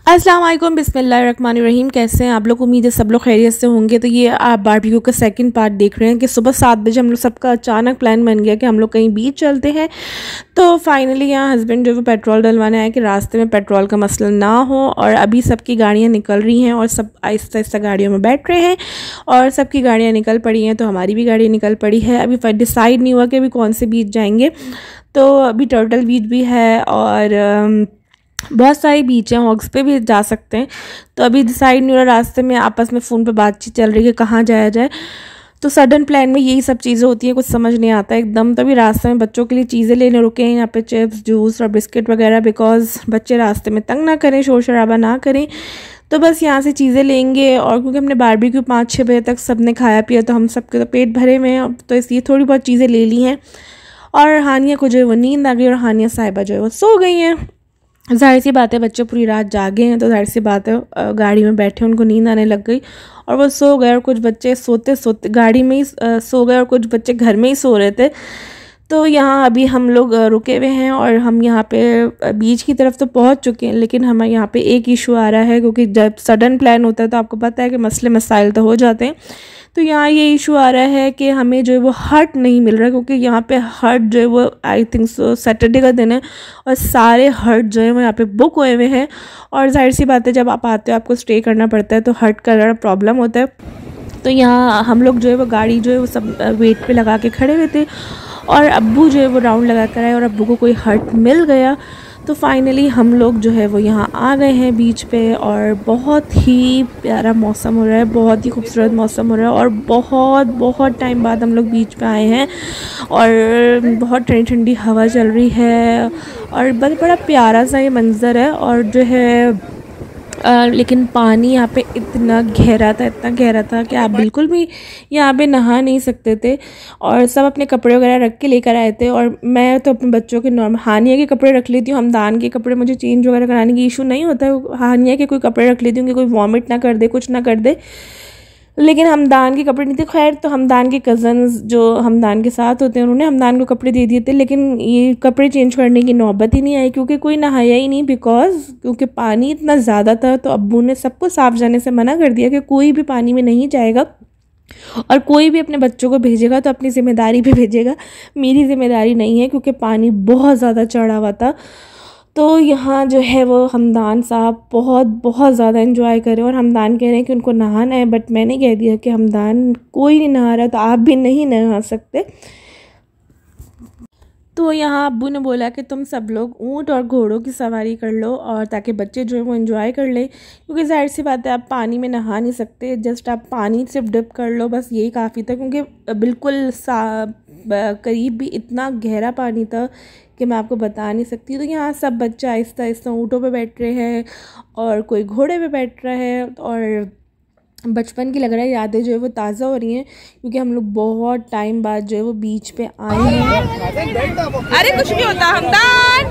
अस्सलाम वालेकुम, बिस्मिल्लाहिर्रहमानिर्रहीम। कैसे हैं आप लोग? उम्मीद है सब लोग खैरियत से होंगे। तो ये आप बारबेक्यू का सेकंड पार्ट देख रहे हैं कि सुबह 7 बजे हम लोग सबका अचानक प्लान बन गया कि हम लोग कहीं बीच चलते हैं। तो फाइनली यहाँ हस्बैंड जो वो पेट्रोल डलवाने आए कि रास्ते में पेट्रोल का मसला ना हो। और अभी सबकी गाड़ियाँ निकल रही हैं और सब आहिस्ता आहिस्ता गाड़ियों में बैठ रहे हैं और सबकी गाड़ियाँ निकल पड़ी हैं। तो हमारी भी गाड़ी निकल पड़ी है। अभी डिसाइड नहीं हुआ कि अभी कौन से बीच जाएंगे। तो अभी टर्टल बीच भी है और बहुत सारी बीच हैं, हॉग्स पे भी जा सकते हैं। तो अभी डिसाइड नहीं हो रहा, रास्ते में आपस में फ़ोन पे बातचीत चल रही है कहाँ जाया जाए। तो सडन प्लान में यही सब चीज़ें होती हैं, कुछ समझ नहीं आता एकदम। तो अभी रास्ते में बच्चों के लिए चीज़ें लेने रुके हैं, यहाँ पे चिप्स, जूस और बिस्किट वगैरह, बिकॉज़ बच्चे रास्ते में तंग ना करें, शोर शराबा ना करें। तो बस यहाँ से चीज़ें लेंगे। और क्योंकि हमने बारबेक्यू 5-6 बजे तक सब ने खाया पिया, तो हम सबके तो पेट भरे हुए हैं। तो इसलिए थोड़ी बहुत चीज़ें ले ली हैं। और हानिया को जो है वो नींद आ गई और हानिया साहिबा जो है वो सो गई हैं। ज़ाहिर सी बात है, बच्चे पूरी रात जागे हैं तो ज़ाहिर सी बात है गाड़ी में बैठे उनको नींद आने लग गई और वो सो गए। और कुछ बच्चे सोते सोते गाड़ी में ही सो गए और कुछ बच्चे घर में ही सो रहे थे। तो यहाँ अभी हम लोग रुके हुए हैं और हम यहाँ पे बीच की तरफ तो पहुँच चुके हैं, लेकिन हमें यहाँ पे एक इशू आ रहा है। क्योंकि जब सडन प्लान होता है तो आपको पता है कि मसले मसाइल तो हो जाते हैं। तो यहाँ ये इशू आ रहा है कि हमें जो है वो हट नहीं मिल रहा, क्योंकि यहाँ पे हट जो है वो आई थिंक सो सैटरडे का दिन है और सारे हट जो है वो यहाँ पे बुक हुए हुए हैं। और जाहिर सी बात है, जब आप आते हो आपको स्टे करना पड़ता है तो हट का प्रॉब्लम होता है। तो यहाँ हम लोग जो है वो गाड़ी जो है वो सब वेट पे लगा के खड़े हुए थे और अब्बू जो है वो राउंड लगा कर आए और अब्बू को कोई हट मिल गया। तो फाइनली हम लोग जो है वो यहाँ आ गए हैं बीच पे और बहुत ही प्यारा मौसम हो रहा है, बहुत ही खूबसूरत मौसम हो रहा है। और बहुत बहुत टाइम बाद हम लोग बीच पे आए हैं और बहुत ठंडी ठंडी हवा चल रही है और बड़ा प्यारा सा ये मंज़र है। और जो है लेकिन पानी यहाँ पे इतना गहरा था कि आप बिल्कुल भी यहाँ पे नहा नहीं सकते थे। और सब अपने कपड़े वगैरह रख के लेकर आए थे और मैं तो अपने बच्चों के नॉर्मल हानिया के कपड़े रख लेती हूँ। हमदान के कपड़े मुझे चेंज वगैरह कराने की इशू नहीं होता है। हानिया के कोई कपड़े रख लेती हूँ कि कोई वॉमिट ना कर दे, कुछ ना कर दे। लेकिन हमदान के कपड़े नहीं थे। खैर, तो हमदान के कज़न्स जो हमदान के साथ होते हैं उन्होंने हमदान को कपड़े दे दिए थे, लेकिन ये कपड़े चेंज करने की नौबत ही नहीं आई क्योंकि कोई नहाया ही नहीं। क्योंकि पानी इतना ज़्यादा था तो अब्बू ने सबको साफ जाने से मना कर दिया कि कोई भी पानी में नहीं जाएगा और कोई भी अपने बच्चों को भेजेगा तो अपनी ज़िम्मेदारी पे भेजेगा, मेरी ज़िम्मेदारी नहीं है। क्योंकि पानी बहुत ज़्यादा चढ़ा हुआ था। तो यहाँ जो है वो हमदान साहब बहुत बहुत ज़्यादा एंजॉय करें और हमदान कह रहे हैं कि उनको नहाना है, बट मैंने कह दिया कि हमदान कोई नहीं नहा रहा तो आप भी नहीं नहा सकते। तो यहाँ अब्बू ने बोला कि तुम सब लोग ऊँट और घोड़ों की सवारी कर लो और ताकि बच्चे जो है वो एंजॉय कर ले। क्योंकि जाहिर सी बात है, आप पानी में नहा नहीं सकते, जस्ट आप पानी सिर्फ डिप कर लो, बस यही काफ़ी था। क्योंकि बिल्कुल करीब भी इतना गहरा पानी था कि मैं आपको बता नहीं सकती। तो यहाँ सब बच्चे आहिस्ता आहिस्ता ऊँटों पे बैठ रहे हैं और कोई घोड़े पे बैठ रहा है और बचपन की लग रहा है यादें जो है वो ताज़ा हो रही हैं क्योंकि हम लोग बहुत टाइम बाद जो है वो बीच पे आए हैं। अरे कुछ नहीं होता हमदान।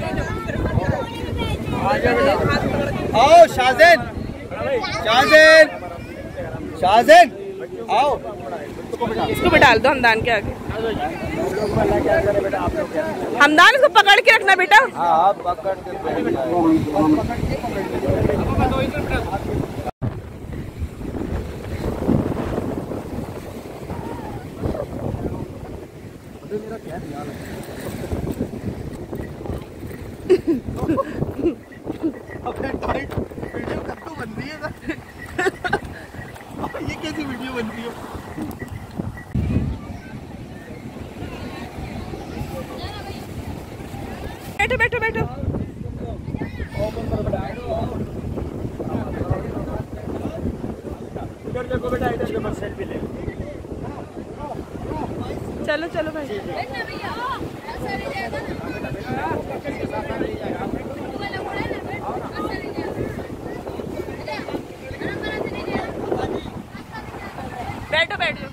आओ शाहज़ैन, शाहज़ैन, शाहज़ैन आओ। इसको बिठा दो हमदान के आगे। हमदान इसको पकड़ के रखना बेटा। हाँ पकड़ के। टाइट वीडियो कद्दू बन रही है ना। ये कैसी वीडियो बन रही है? बैठो बैठो बैठो। चलो चलो भाई। बैठो बैठो।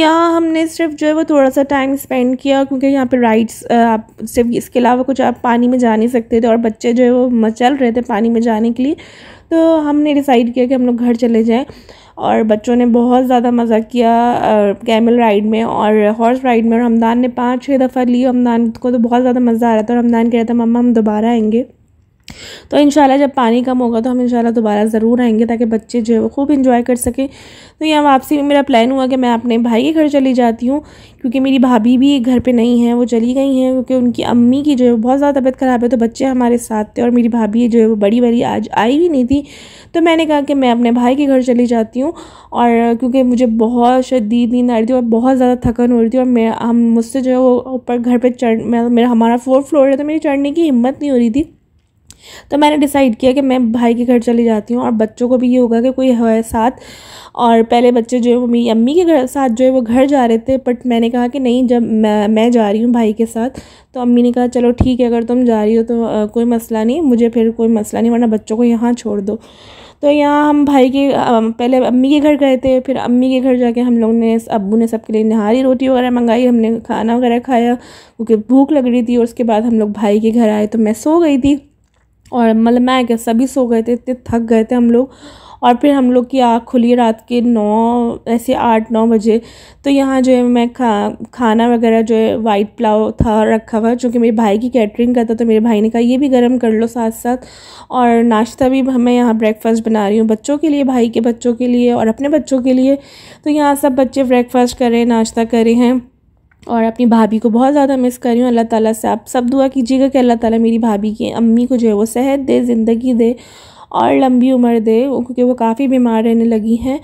यहाँ हमने सिर्फ जो है वो थोड़ा सा टाइम स्पेंड किया, क्योंकि यहाँ पे राइड्स आप सिर्फ इसके अलावा कुछ आप पानी में जा नहीं सकते थे और बच्चे जो है वो मचल रहे थे पानी में जाने के लिए। तो हमने डिसाइड किया कि हम लोग घर चले जाएं और बच्चों ने बहुत ज़्यादा मज़ा किया कैमल राइड में और हॉर्स राइड में। और हमदान ने 5-6 दफ़ा ली। हमदान को तो बहुत ज़्यादा मज़ा आ रहा था और हमदान कह रहा था मम्मा हम दोबारा आएंगे। तो इंशाल्लाह जब पानी कम होगा तो हम इंशाल्लाह दोबारा ज़रूर आएंगे ताकि बच्चे जो है वो खूब इंजॉय कर सकें। तो यहाँ वापसी में मेरा प्लान हुआ कि मैं अपने भाई के घर चली जाती हूँ, क्योंकि मेरी भाभी भी घर पे नहीं है, वो चली गई हैं क्योंकि उनकी अम्मी की जो है बहुत ज़्यादा तबीयत ख़राब है। तो बच्चे हमारे साथ थे और मेरी भाभी जो है वो बड़ी वाली आज आई भी नहीं थी। तो मैंने कहा कि मैं अपने भाई के घर चली जाती हूँ, और क्योंकि मुझे बहुत शदीद नींद आ रही थी और बहुत ज़्यादा थकन हो रही थी और मुझसे जो है वो ऊपर घर पर हमारा 4th फ्लोर है तो मेरी चढ़ने की हिम्मत नहीं हो रही थी। तो मैंने डिसाइड किया कि मैं भाई के घर चली जाती हूँ और बच्चों को भी ये होगा कि कोई है साथ। और पहले बच्चे जो है वो मेरी अम्मी के घर साथ जो है वो घर जा रहे थे, बट मैंने कहा कि नहीं, जब मैं जा रही हूँ भाई के साथ। तो अम्मी ने कहा चलो ठीक है, अगर तुम जा रही हो तो कोई मसला नहीं, मुझे फिर कोई मसला नहीं, वरना बच्चों को यहाँ छोड़ दो। तो यहाँ हम भाई के पहले अम्मी के घर गए थे, फिर अम्मी के घर जाके हम लोग ने अब्बू ने सबके लिए नहारी रोटी वगैरह मंगाई, हमने खाना वगैरह खाया क्योंकि भूख लग रही थी। और उसके बाद हम लोग भाई के घर आए तो मैं सो गई थी, और मतलब मैं क्या सभी सो गए थे, इतने थक गए थे हम लोग। और फिर हम लोग की आँख खुली रात के 8-9 बजे। तो यहाँ जो है मैं खाना वगैरह जो है वाइट पुलाव था रखा हुआ, जो कि मेरे भाई की कैटरिंग का था। तो मेरे भाई ने कहा ये भी गर्म कर लो साथ साथ। और नाश्ता भी मैं यहाँ ब्रेकफास्ट बना रही हूँ बच्चों के लिए, भाई के बच्चों के लिए और अपने बच्चों के लिए। तो यहाँ सब बच्चे ब्रेकफास्ट करें, नाश्ता करे हैं और अपनी भाभी को बहुत ज़्यादा मिस कर रही हूँ। अल्लाह ताला से आप सब दुआ कीजिएगा कि अल्लाह ताला मेरी भाभी की अम्मी को जो है वो सेहत दे, ज़िंदगी दे और लंबी उम्र दे, क्योंकि वो काफ़ी बीमार रहने लगी हैं।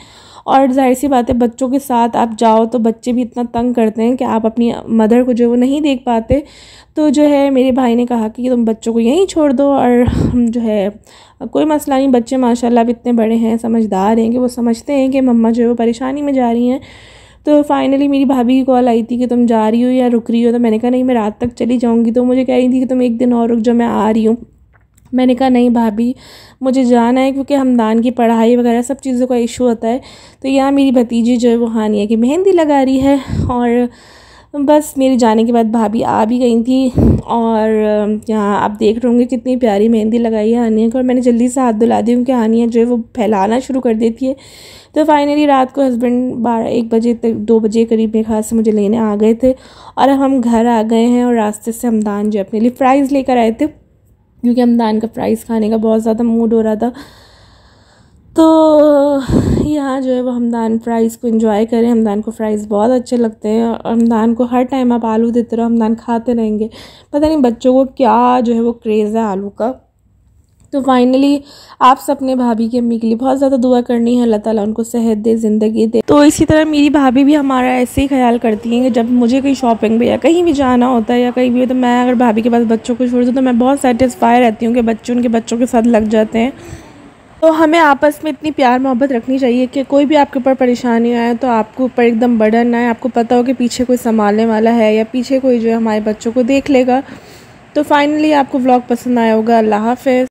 और जाहिर सी बात है बच्चों के साथ आप जाओ तो बच्चे भी इतना तंग करते हैं कि आप अपनी मदर को जो है वो नहीं देख पाते। तो जो है मेरे भाई ने कहा कि तुम बच्चों को यहीं छोड़ दो, और हम जो है कोई मसला नहीं, बच्चे माशाल्लाह इतने बड़े हैं, समझदार हैं कि वो समझते हैं कि मम्मा जो है वो परेशानी में जा रही हैं। तो फाइनली मेरी भाभी की कॉल आई थी कि तुम जा रही हो या रुक रही हो। तो मैंने कहा नहीं, मैं रात तक चली जाऊंगी। तो मुझे कह रही थी कि तुम एक दिन और रुक जाओ, मैं आ रही हूँ। मैंने कहा नहीं भाभी, मुझे जाना है, क्योंकि हमदान की पढ़ाई वगैरह सब चीज़ों का इशू होता है। तो यहाँ मेरी भतीजी जो है वो हानिया की मेहंदी लगा रही है, और बस मेरे जाने के बाद भाभी आ भी गई थी। और यहाँ आप देख रहे होंगे कितनी प्यारी मेहंदी लगाई है हानिया को, और मैंने जल्दी से हाथ धुला दी क्योंकि हानिया जो है वो फैलाना शुरू कर देती है। तो फाइनली रात को हस्बैंड 12-1 बजे तक 2 बजे करीब में खास से मुझे लेने आ गए थे, और अब हम घर आ गए हैं। और रास्ते से हमदान जो अपने लिए फ़्राइज़ लेकर आए थे, क्योंकि हमदान का फ़्राइज़ खाने का बहुत ज़्यादा मूड हो रहा था। तो यहाँ जो है वो हमदान फ़्राइज़ को एंजॉय करें। हमदान को फ़्राइज़ बहुत अच्छे लगते हैं, और हमदान को हर टाइम आप आलू देते रहो, हमदान खाते रहेंगे। पता नहीं बच्चों को क्या जो है वो क्रेज़ है आलू का। तो फाइनली आप सब ने भाभी की अम्मी के लिए बहुत ज़्यादा दुआ करनी है, अल्लाह ताला उनको सेहत दे, ज़िंदगी दे। तो इसी तरह मेरी भाभी भी हमारा ऐसे ही ख्याल करती हैं कि जब मुझे कहीं शॉपिंग पे या कहीं भी जाना होता है या कहीं भी, तो मैं अगर भाभी के पास बच्चों को छोड़ दूँ तो मैं बहुत सेटिस्फाई रहती हूँ कि बच्चे उनके बच्चों के साथ लग जाते हैं। तो हमें आपस में इतनी प्यार मोहब्बत रखनी चाहिए कि कोई भी आपके ऊपर परेशानी आए तो आपके ऊपर एकदम बर्डन ना आए, आपको पता हो कि पीछे कोई संभालने वाला है या पीछे कोई जो है हमारे बच्चों को देख लेगा। तो फाइनली आपको व्लॉग पसंद आया होगा। अल्लाह हाफ़िज़।